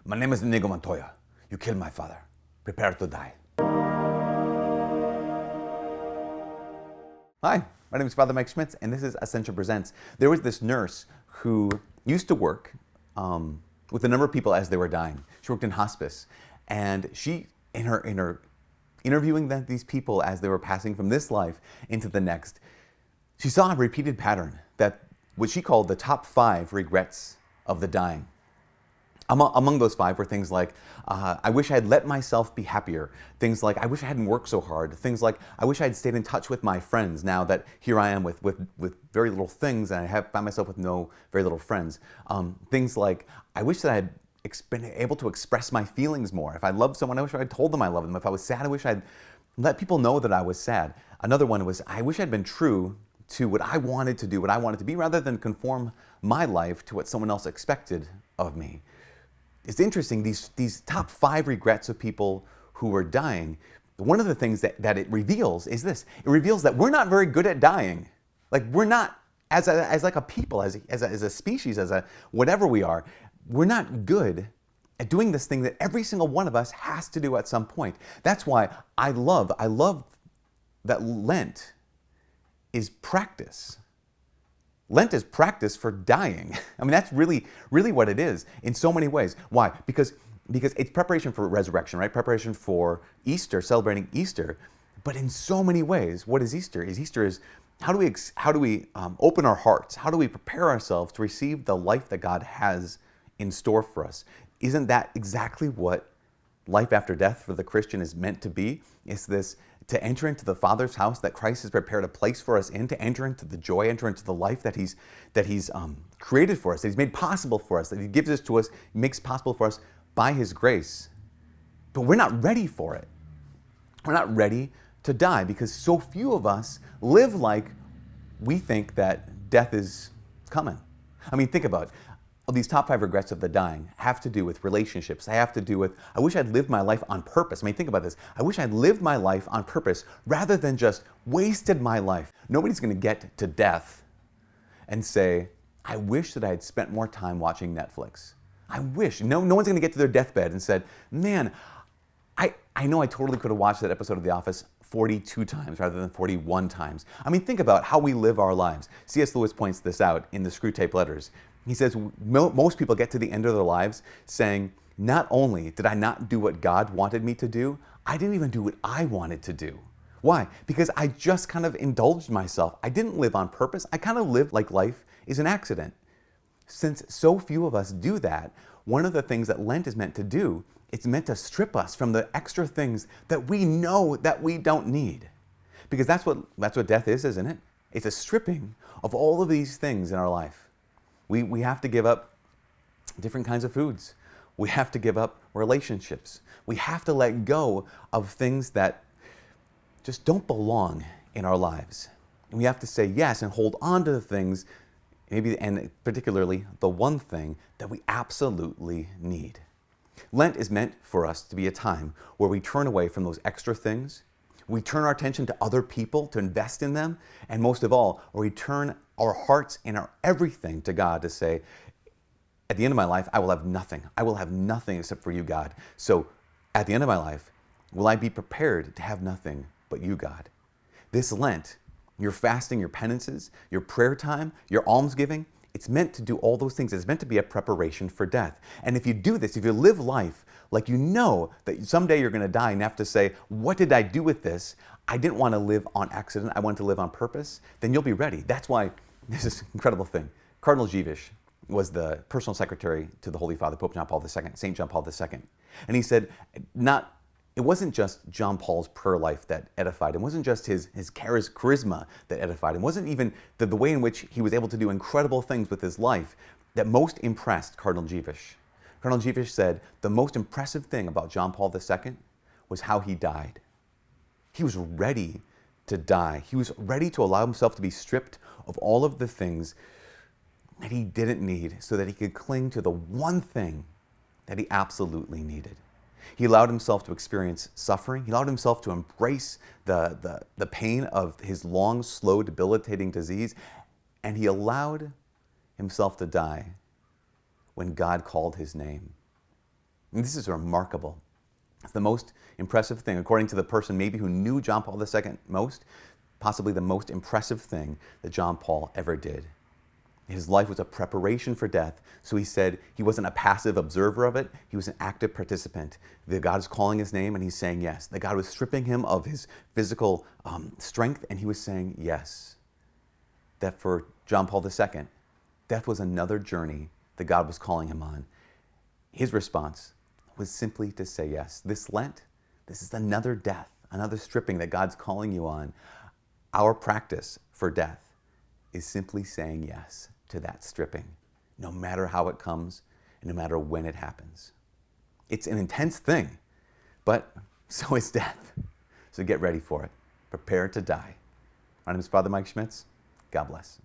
My name is Inigo Montoya. You killed my father. Prepare to die. Hi, my name is Father Mike Schmitz, and this is Ascension Presents. There was this nurse who used to work with a number of people as they were dying. She worked in hospice, and she, in her interviewing these people as they were passing from this life into the next, she saw a repeated pattern, that what she called the top 5 regrets of the dying. Among those 5 were things like, I wish I had let myself be happier. Things like, I wish I hadn't worked so hard. Things like, I wish I had stayed in touch with my friends now that here I am with very little things and I have found myself with very little friends. Things like, I wish that I had been able to express my feelings more. If I loved someone, I wish I had told them I loved them. If I was sad, I wish I'd let people know that I was sad. Another one was, I wish I'd been true to what I wanted to do, what I wanted to be, rather than conform my life to what someone else expected of me. It's interesting, these top 5 regrets of people who are dying, one of the things that it reveals is this. It reveals that we're not very good at dying. Like, we're not, as like a people, as a species, as a whatever we are, we're not good at doing this thing that every single one of us has to do at some point. That's why I love that Lent is practice. Lent is practice for dying. I mean, that's really, really what it is in so many ways. Why? Because it's preparation for resurrection, right? Preparation for Easter, celebrating Easter. But in so many ways, what is Easter? Easter is how do we open our hearts? How do we prepare ourselves to receive the life that God has in store for us? Isn't that exactly what life after death for the Christian is meant to be? It's this, to enter into the Father's house that Christ has prepared a place for us in, to enter into the joy, enter into the life that He's created for us, that He's made possible for us, that He gives us to us, makes possible for us by His grace. But we're not ready for it. We're not ready to die because so few of us live like we think that death is coming. I mean, think about it. These top 5 regrets of the dying have to do with relationships. They have to do with, I wish I'd lived my life on purpose. I mean, think about this. I wish I'd lived my life on purpose rather than just wasted my life. Nobody's going to get to death and say, I wish that I had spent more time watching Netflix. I wish. No one's going to get to their deathbed and said, man, I know I totally could have watched that episode of The Office 42 times rather than 41 times. I mean, think about how we live our lives. C.S. Lewis points this out in the Screwtape Letters. He says most people get to the end of their lives saying, not only did I not do what God wanted me to do, I didn't even do what I wanted to do. Why? Because I just kind of indulged myself. I didn't live on purpose. I kind of lived like life is an accident. Since so few of us do that, one of the things that Lent is meant to do, it's meant to strip us from the extra things that we know that we don't need. Because that's what death is, isn't it? It's a stripping of all of these things in our life. We have to give up different kinds of foods. We have to give up relationships. We have to let go of things that just don't belong in our lives. And we have to say yes and hold on to the things, maybe, and particularly the one thing that we absolutely need. Lent is meant for us to be a time where we turn away from those extra things. We turn our attention to other people to invest in them. And most of all, where we turn our hearts and our everything to God to say, at the end of my life, I will have nothing. I will have nothing except for you, God. So at the end of my life, will I be prepared to have nothing but you, God? This Lent, your fasting, your penances, your prayer time, your almsgiving, it's meant to do all those things. It's meant to be a preparation for death. And if you do this, if you live life like you know that someday you're going to die and have to say, what did I do with this? I didn't want to live on accident. I wanted to live on purpose. Then you'll be ready. That's why this is an incredible thing. Cardinal Dziwisz was the personal secretary to the Holy Father, Pope John Paul II, St. John Paul II. And he said, it wasn't just John Paul's prayer life that edified him. It wasn't just his charisma that edified him. It wasn't even the way in which he was able to do incredible things with his life that most impressed Cardinal Dziwisz. Cardinal Dziwisz said the most impressive thing about John Paul II was how he died. He was ready to die. He was ready to allow himself to be stripped of all of the things that he didn't need so that he could cling to the one thing that he absolutely needed. He allowed himself to experience suffering. He allowed himself to embrace the pain of his long, slow, debilitating disease. And he allowed himself to die when God called his name. And this is remarkable. It's the most impressive thing, according to the person maybe who knew John Paul II most, possibly the most impressive thing that John Paul ever did. His life was a preparation for death. So he said he wasn't a passive observer of it. He was an active participant. That God is calling his name and he's saying yes. That God was stripping him of his physical strength and he was saying yes. That for John Paul II, death was another journey that God was calling him on. His response was simply to say yes. This Lent, this is another death, another stripping that God's calling you on. Our practice for death is simply saying yes to that stripping, no matter how it comes and no matter when it happens. It's an intense thing, but so is death. So get ready for it. Prepare to die. My name is Father Mike Schmitz. God bless.